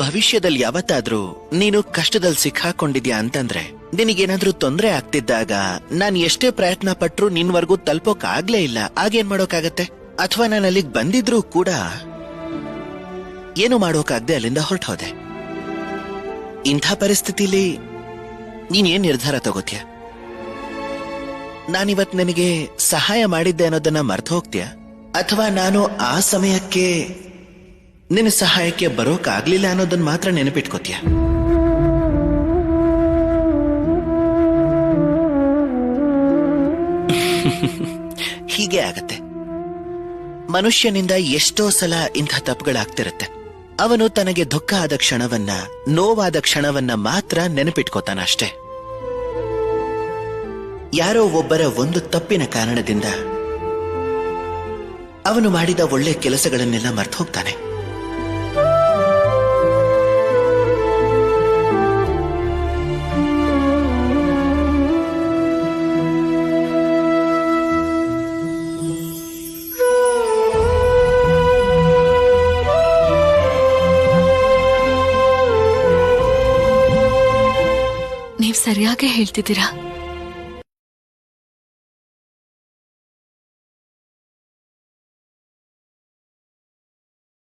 ಭವಿಷ್ಯದಲ್ಲಿ ಯಾವತ್ತಾದ್ರೂ ನೀನು ಕಷ್ಟದಲ್ಲಿ ಸಿಕ್ಕಾಕೊಂಡಿದ್ಯಾ ಅಂತಂದ್ರೆ, ನಿನಗೇನಾದ್ರೂ ತೊಂದರೆ ಆಗ್ತಿದ್ದಾಗ ನಾನ್ ಎಷ್ಟೇ ಪ್ರಯತ್ನ ಪಟ್ರು ನಿನ್ವರ್ಗೂ ತಲುಪೋಕ್ ಆಗ್ಲೇ ಇಲ್ಲ, ಆಗೇನ್ ಮಾಡೋಕಾಗತ್ತೆ? ಅಥವಾ ನಾನು ಅಲ್ಲಿಗ್ ಬಂದಿದ್ರೂ ಕೂಡ ಏನು ಮಾಡೋಕಾಗ್ದೆ ಅಲ್ಲಿಂದ ಹೊರಟೋದೆ. ಇಂಥ ಪರಿಸ್ಥಿತಿಲಿ ನೀನೇನ್ ನಿರ್ಧಾರ ತಗೋತೀಯ? ನಾನಿವತ್ ನಿನಗೆ ಸಹಾಯ ಮಾಡಿದ್ದೆ ಅನ್ನೋದನ್ನ ಮರ್ತು ಹೋಗ್ತೀಯ, ಅಥವಾ ನಾನು ಆ ಸಮಯಕ್ಕೆ ನಿನ್ನ ಸಹಾಯಕ್ಕೆ ಬರೋಕಾಗ್ಲಿಲ್ಲ ಅನ್ನೋದನ್ನ ಮಾತ್ರ ನೆನಪಿಟ್ಕೋತೀಯ? ಹೀಗೆ ಆಗತ್ತೆ. ಮನುಷ್ಯನಿಂದ ಎಷ್ಟೋ ಸಲ ಇಂಥ ತಪ್ಪುಗಳಾಗ್ತಿರತ್ತೆ. ಅವನು ತನಗೆ ದುಃಖ ಆದ ಕ್ಷಣವನ್ನ, ನೋವಾದ ಕ್ಷಣವನ್ನ ಮಾತ್ರ ನೆನಪಿಟ್ಕೋತಾನ ಅಷ್ಟೇ. ಯಾರೋ ಒಬ್ಬರ ಒಂದು ತಪ್ಪಿನ ಕಾರಣದಿಂದ ಅವನು ಮಾಡಿದ ಒಳ್ಳೆ ಕೆಲಸಗಳನ್ನೆಲ್ಲ ಮರ್ತು ಹೋಗ್ತಾನೆ. ನೀವ್ ಸರಿಯಾಗಿ ಹೇಳ್ತಿದ್ದೀರಾ.